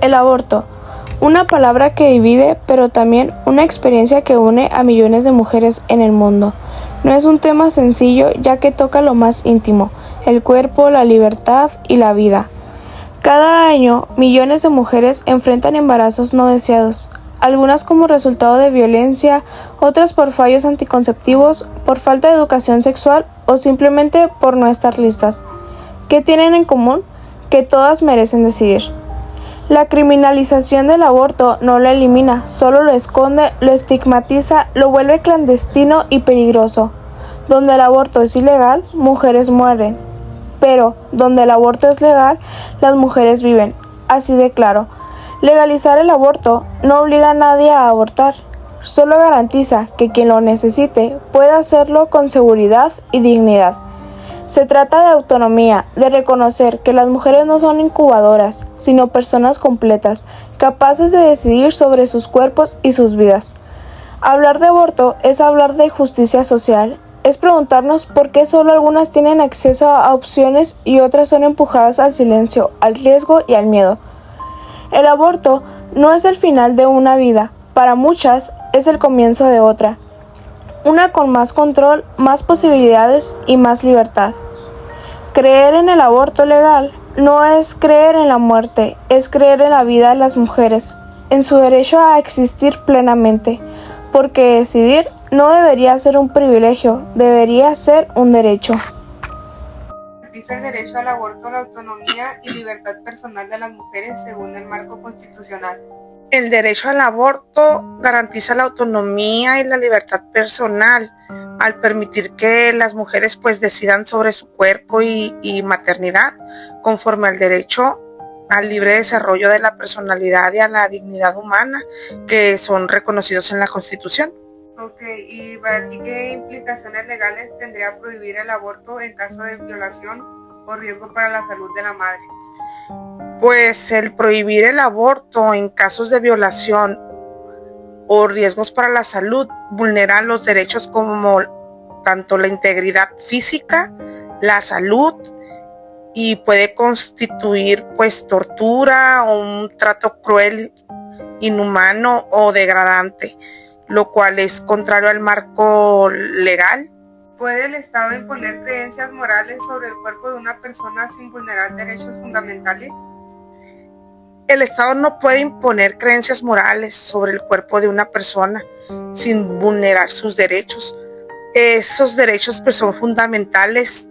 El aborto, una palabra que divide, pero también una experiencia que une a millones de mujeres en el mundo. No es un tema sencillo ya que toca lo más íntimo, el cuerpo, la libertad y la vida. Cada año, millones de mujeres enfrentan embarazos no deseados, algunas como resultado de violencia, otras por fallos anticonceptivos, por falta de educación sexual o simplemente por no estar listas. ¿Qué tienen en común? Que todas merecen decidir. La criminalización del aborto no lo elimina, solo lo esconde, lo estigmatiza, lo vuelve clandestino y peligroso. Donde el aborto es ilegal, mujeres mueren. Pero donde el aborto es legal, las mujeres viven. Así de claro. Legalizar el aborto no obliga a nadie a abortar, solo garantiza que quien lo necesite pueda hacerlo con seguridad y dignidad. Se trata de autonomía, de reconocer que las mujeres no son incubadoras, sino personas completas, capaces de decidir sobre sus cuerpos y sus vidas. Hablar de aborto es hablar de justicia social, es preguntarnos por qué solo algunas tienen acceso a opciones y otras son empujadas al silencio, al riesgo y al miedo. El aborto no es el final de una vida, para muchas es el comienzo de otra. Una con más control, más posibilidades y más libertad. Creer en el aborto legal no es creer en la muerte, es creer en la vida de las mujeres, en su derecho a existir plenamente, porque decidir no debería ser un privilegio, debería ser un derecho. Garantiza el derecho al aborto, la autonomía y libertad personal de las mujeres según el marco constitucional. El derecho al aborto garantiza la autonomía y la libertad personal al permitir que las mujeres pues decidan sobre su cuerpo y maternidad conforme al derecho al libre desarrollo de la personalidad y a la dignidad humana que son reconocidos en la Constitución. Ok, ¿y para ti qué implicaciones legales tendría prohibir el aborto en caso de violación o riesgo para la salud de la madre? Pues el prohibir el aborto en casos de violación o riesgos para la salud vulnera los derechos como tanto la integridad física, la salud y puede constituir pues tortura o un trato cruel, inhumano o degradante, lo cual es contrario al marco legal. ¿Puede el Estado imponer creencias morales sobre el cuerpo de una persona sin vulnerar derechos fundamentales? El Estado no puede imponer creencias morales sobre el cuerpo de una persona sin vulnerar sus derechos. Esos derechos pues, son fundamentales,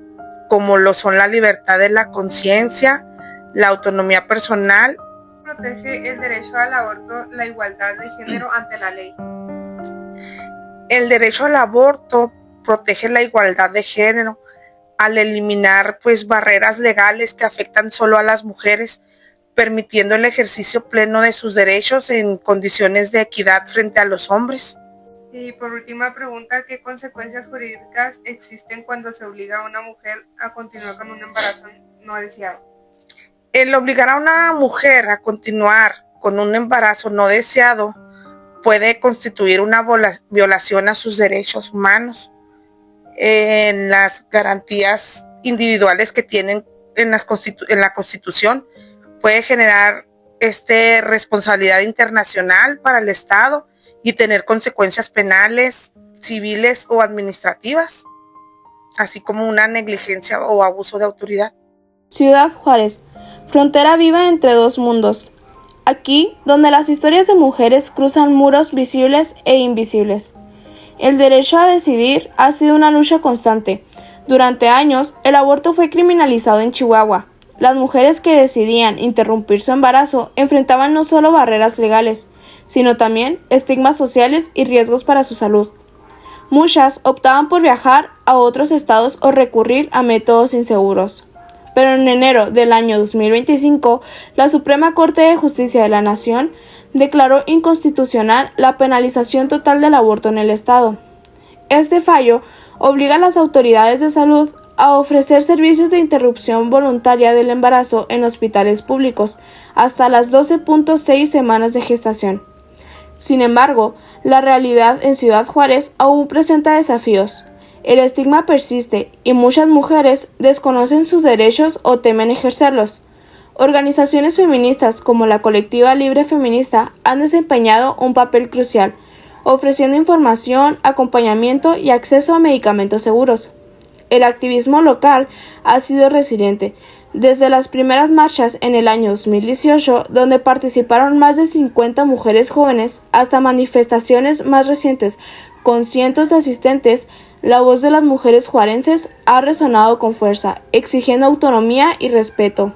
como lo son la libertad de la conciencia, la autonomía personal. ¿Protege el derecho al aborto la igualdad de género ante la ley? El derecho al aborto protege la igualdad de género al eliminar pues, barreras legales que afectan solo a las mujeres, permitiendo el ejercicio pleno de sus derechos en condiciones de equidad frente a los hombres. Y por última pregunta, ¿qué consecuencias jurídicas existen cuando se obliga a una mujer a continuar con un embarazo no deseado? El obligar a una mujer a continuar con un embarazo no deseado puede constituir una violación a sus derechos humanos, en las garantías individuales que tienen en la Constitución. Puede generar responsabilidad internacional para el Estado y tener consecuencias penales, civiles o administrativas, así como una negligencia o abuso de autoridad. Ciudad Juárez, frontera viva entre dos mundos. Aquí, donde las historias de mujeres cruzan muros visibles e invisibles. El derecho a decidir ha sido una lucha constante. Durante años, el aborto fue criminalizado en Chihuahua. Las mujeres que decidían interrumpir su embarazo enfrentaban no solo barreras legales, sino también estigmas sociales y riesgos para su salud. Muchas optaban por viajar a otros estados o recurrir a métodos inseguros. Pero en enero del año 2025, la Suprema Corte de Justicia de la Nación declaró inconstitucional la penalización total del aborto en el estado. Este fallo obliga a las autoridades de salud a ofrecer servicios de interrupción voluntaria del embarazo en hospitales públicos hasta las 12.6 semanas de gestación. Sin embargo, la realidad en Ciudad Juárez aún presenta desafíos. El estigma persiste y muchas mujeres desconocen sus derechos o temen ejercerlos. Organizaciones feministas como la Colectiva Libre Feminista han desempeñado un papel crucial, ofreciendo información, acompañamiento y acceso a medicamentos seguros. El activismo local ha sido resiliente, desde las primeras marchas en el año 2018, donde participaron más de 50 mujeres jóvenes, hasta manifestaciones más recientes con cientos de asistentes. La voz de las mujeres juarenses ha resonado con fuerza, exigiendo autonomía y respeto.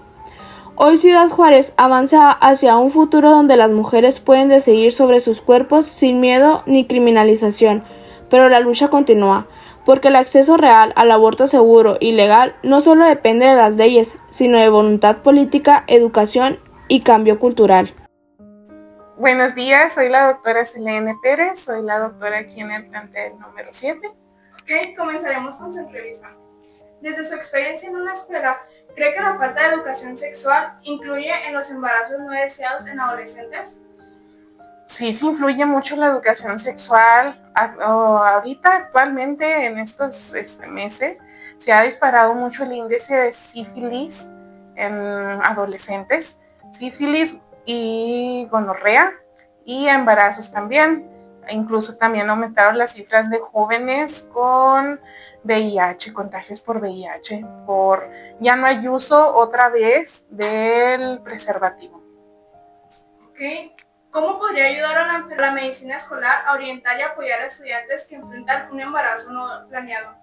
Hoy Ciudad Juárez avanza hacia un futuro donde las mujeres pueden decidir sobre sus cuerpos sin miedo ni criminalización, pero la lucha continúa, porque el acceso real al aborto seguro y legal no solo depende de las leyes, sino de voluntad política, educación y cambio cultural. Buenos días, soy la doctora Selene Pérez, soy la doctora aquí en el plantel número 7. Ok, comenzaremos con su entrevista. Desde su experiencia en una escuela, ¿cree que la falta de educación sexual influye en los embarazos no deseados en adolescentes? Sí, influye mucho la educación sexual. Ahorita, actualmente, en estos meses, se ha disparado mucho el índice de sífilis en adolescentes, sífilis y gonorrea, y embarazos también. Incluso también aumentaron las cifras de jóvenes con VIH, contagios por VIH, ya no hay uso otra vez del preservativo. Ok. ¿Cómo podría ayudar a la medicina escolar a orientar y apoyar a estudiantes que enfrentan un embarazo no planeado?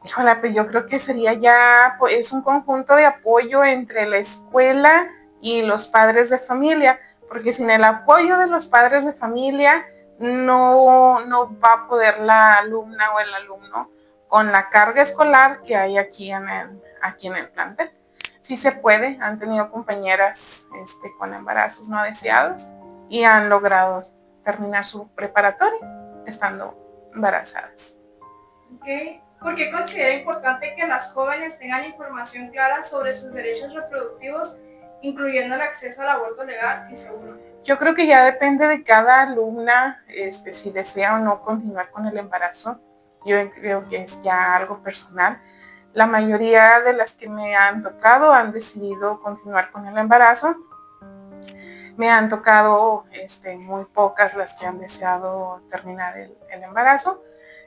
Híjole, pues yo creo que sería ya, es un conjunto de apoyo entre la escuela y los padres de familia, porque sin el apoyo de los padres de familia no va a poder la alumna o el alumno con la carga escolar que hay aquí en el plantel. Sí se puede, han tenido compañeras con embarazos no deseados y han logrado terminar su preparatoria estando embarazadas. Okay. ¿Por qué considera importante que las jóvenes tengan información clara sobre sus derechos reproductivos, incluyendo el acceso al aborto legal y seguro? Yo creo que ya depende de cada alumna si desea o no continuar con el embarazo. Yo creo que es ya algo personal. La mayoría de las que me han tocado han decidido continuar con el embarazo. Me han tocado muy pocas las que han deseado terminar el embarazo.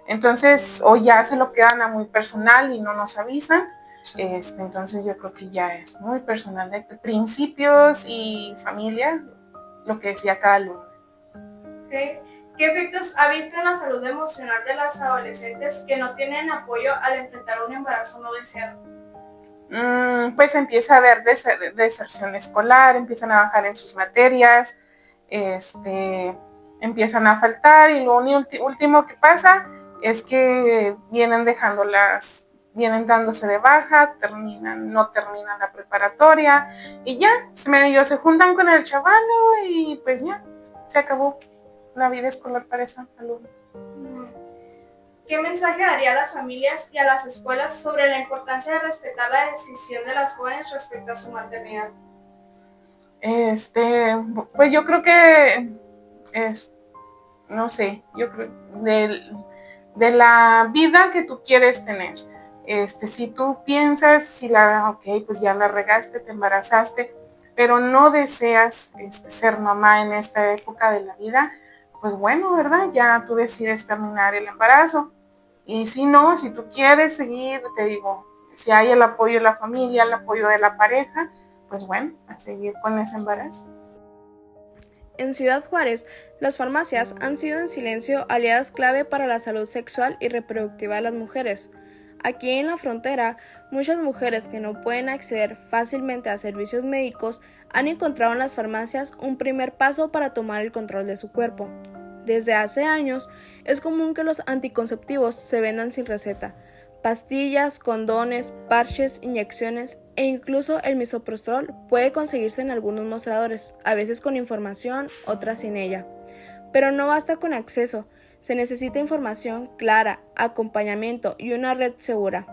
Entonces, o ya se lo quedan a muy personal y no nos avisan. Entonces yo creo que ya es muy personal de principios y familia, lo que decía cada alumno. Okay. ¿Qué efectos ha visto en la salud emocional de las adolescentes que no tienen apoyo al enfrentar un embarazo no deseado? Pues empieza a haber deserción escolar, empiezan a bajar en sus materias, empiezan a faltar, y lo último que pasa es que vienen dándose de baja, no terminan la preparatoria y ya, medio se juntan con el chavalo y pues ya, se acabó la vida escolar para esa alumna. ¿Qué mensaje daría a las familias y a las escuelas sobre la importancia de respetar la decisión de las jóvenes respecto a su maternidad? Pues yo creo que yo creo de la vida que tú quieres tener. Si tú piensas, pues ya la regaste, te embarazaste, pero no deseas ser mamá en esta época de la vida, pues bueno, ¿verdad? Ya tú decides terminar el embarazo. Y si no, si tú quieres seguir, te digo, si hay el apoyo de la familia, el apoyo de la pareja, pues bueno, a seguir con ese embarazo. En Ciudad Juárez, las farmacias han sido en silencio aliadas clave para la salud sexual y reproductiva de las mujeres. Aquí en la frontera, muchas mujeres que no pueden acceder fácilmente a servicios médicos han encontrado en las farmacias un primer paso para tomar el control de su cuerpo. Desde hace años, es común que los anticonceptivos se vendan sin receta. Pastillas, condones, parches, inyecciones e incluso el misoprostol puede conseguirse en algunos mostradores, a veces con información, otras sin ella. Pero no basta con acceso, se necesita información clara, acompañamiento y una red segura.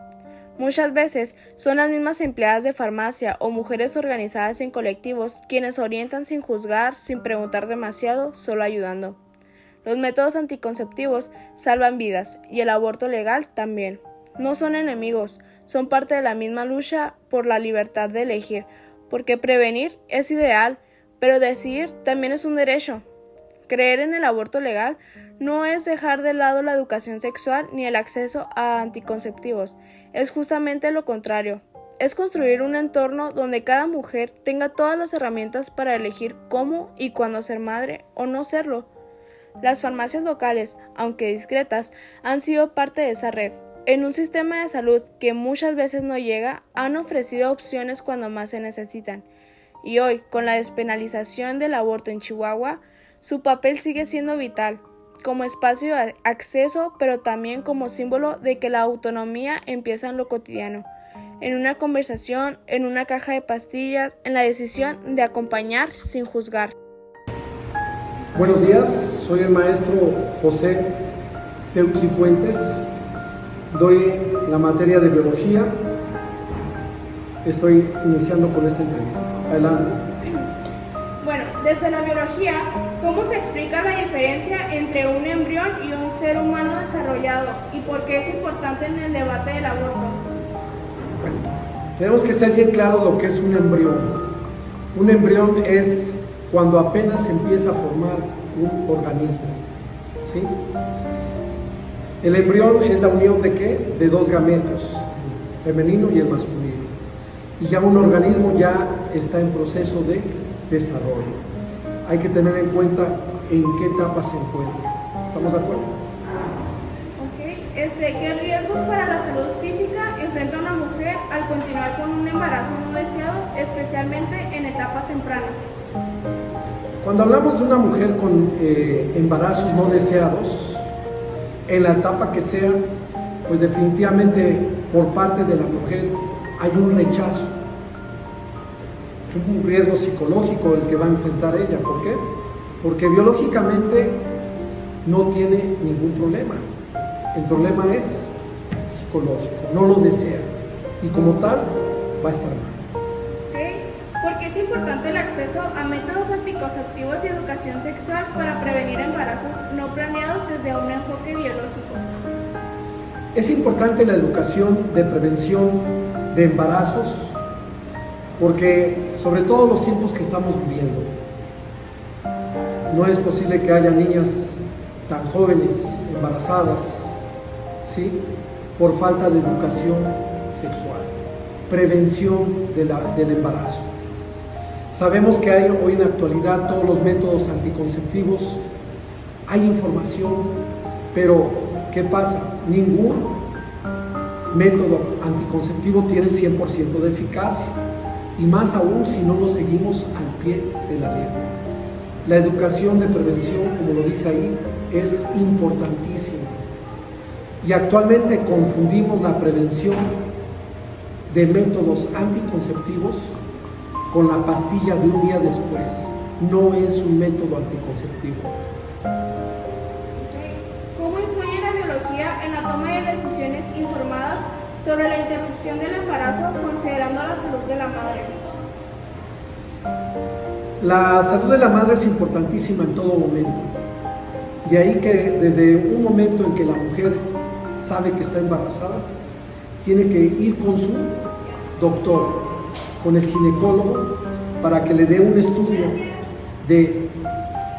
Muchas veces son las mismas empleadas de farmacia o mujeres organizadas en colectivos quienes orientan sin juzgar, sin preguntar demasiado, solo ayudando. Los métodos anticonceptivos salvan vidas y el aborto legal también. No son enemigos, son parte de la misma lucha por la libertad de elegir, porque prevenir es ideal, pero decidir también es un derecho. Creer en el aborto legal no es dejar de lado la educación sexual ni el acceso a anticonceptivos, es justamente lo contrario. Es construir un entorno donde cada mujer tenga todas las herramientas para elegir cómo y cuándo ser madre o no serlo. Las farmacias locales, aunque discretas, han sido parte de esa red. En un sistema de salud que muchas veces no llega, han ofrecido opciones cuando más se necesitan. Y hoy, con la despenalización del aborto en Chihuahua, su papel sigue siendo vital, como espacio de acceso, pero también como símbolo de que la autonomía empieza en lo cotidiano. En una conversación, en una caja de pastillas, en la decisión de acompañar sin juzgar. Buenos días, soy el maestro José Teucli Fuentes, doy la materia de biología, estoy iniciando con esta entrevista. Adelante. Bueno, desde la biología, ¿cómo se explica la diferencia entre un embrión y un ser humano desarrollado y por qué es importante en el debate del aborto? Bueno, tenemos que ser bien claro lo que es un embrión. Un embrión es cuando apenas empieza a formar un organismo, ¿sí? El embrión es la unión ¿de qué? De dos gametos, el femenino y el masculino. Y ya un organismo ya está en proceso de desarrollo. Hay que tener en cuenta en qué etapa se encuentra. ¿Estamos de acuerdo? ¿Qué riesgos para la salud física enfrenta una mujer al continuar con un embarazo no deseado, especialmente en etapas tempranas? Cuando hablamos de una mujer con embarazos no deseados, en la etapa que sea, pues definitivamente por parte de la mujer hay un rechazo. Es un riesgo psicológico el que va a enfrentar ella. ¿Por qué? Porque biológicamente no tiene ningún problema. El problema es psicológico, no lo desea y como tal va a estar mal. ¿Por qué es importante el acceso a métodos anticonceptivos y educación sexual para prevenir embarazos no planeados desde un enfoque biológico? Es importante la educación de prevención de embarazos porque sobre todo los tiempos que estamos viviendo no es posible que haya niñas tan jóvenes embarazadas, ¿sí? Por falta de educación sexual, prevención del embarazo. Sabemos que hay hoy en la actualidad todos los métodos anticonceptivos, hay información, pero ¿qué pasa? Ningún método anticonceptivo tiene el 100% de eficacia, y más aún si no lo seguimos al pie de la letra. La educación de prevención, como lo dice ahí, es importantísima. Y actualmente confundimos la prevención de métodos anticonceptivos con la pastilla de un día después. No es un método anticonceptivo. ¿Cómo influye la biología en la toma de decisiones informadas sobre la interrupción del embarazo considerando la salud de la madre? La salud de la madre es importantísima en todo momento. De ahí que desde un momento en que la mujer sabe que está embarazada, tiene que ir con su doctor, con el ginecólogo, para que le dé un estudio de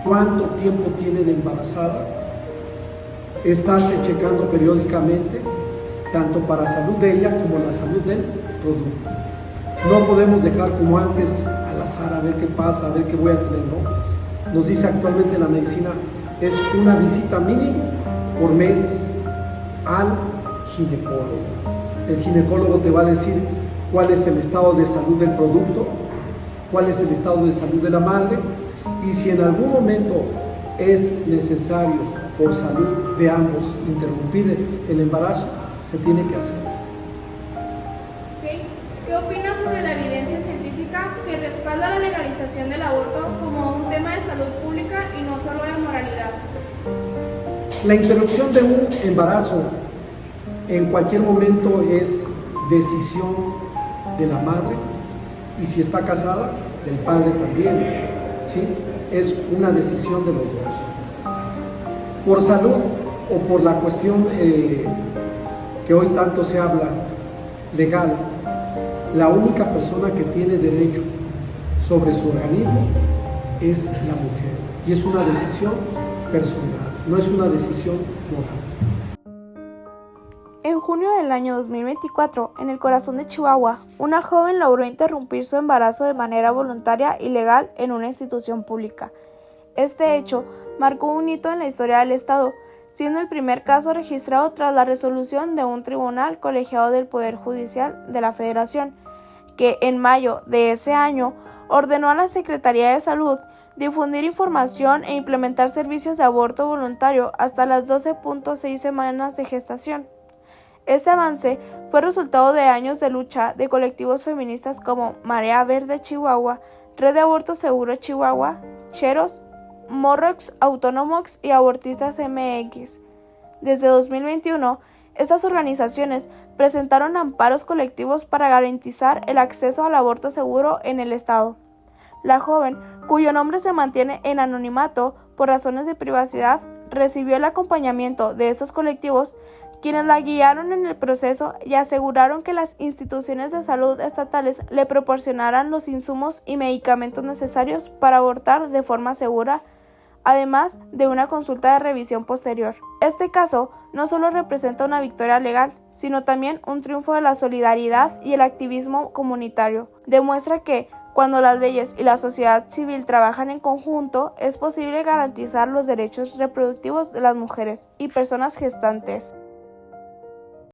cuánto tiempo tiene de embarazada, estarse checando periódicamente, tanto para salud de ella como la salud del producto. No podemos dejar como antes al azar a ver qué pasa, a ver qué voy a tener, ¿no? Nos dice actualmente la medicina, es una visita mínima por mes al ginecólogo. El ginecólogo te va a decir cuál es el estado de salud del producto, cuál es el estado de salud de la madre, y si en algún momento es necesario por salud de ambos interrumpir el embarazo, se tiene que hacer. ¿Qué opinas sobre la evidencia científica que respalda la legalización del aborto como un tema de salud pública y no solo de moralidad? La interrupción de un embarazo en cualquier momento es decisión de la madre, y si está casada, del padre también, ¿sí? Es una decisión de los dos. Por salud o por la cuestión que hoy tanto se habla, legal, la única persona que tiene derecho sobre su organismo es la mujer. Y es una decisión personal, no es una decisión moral. En junio del año 2024, en el corazón de Chihuahua, una joven logró interrumpir su embarazo de manera voluntaria y legal en una institución pública. Este hecho marcó un hito en la historia del Estado, siendo el primer caso registrado tras la resolución de un tribunal colegiado del Poder Judicial de la Federación, que en mayo de ese año ordenó a la Secretaría de Salud difundir información e implementar servicios de aborto voluntario hasta las 12.6 semanas de gestación. Este avance fue resultado de años de lucha de colectivos feministas como Marea Verde Chihuahua, Red de Aborto Seguro Chihuahua, Cheros, Morrox Autónomos y Abortistas MX. Desde 2021, estas organizaciones presentaron amparos colectivos para garantizar el acceso al aborto seguro en el estado. La joven, cuyo nombre se mantiene en anonimato por razones de privacidad, recibió el acompañamiento de estos colectivos, quienes la guiaron en el proceso y aseguraron que las instituciones de salud estatales le proporcionaran los insumos y medicamentos necesarios para abortar de forma segura, además de una consulta de revisión posterior. Este caso no solo representa una victoria legal, sino también un triunfo de la solidaridad y el activismo comunitario. Demuestra que, cuando las leyes y la sociedad civil trabajan en conjunto, es posible garantizar los derechos reproductivos de las mujeres y personas gestantes.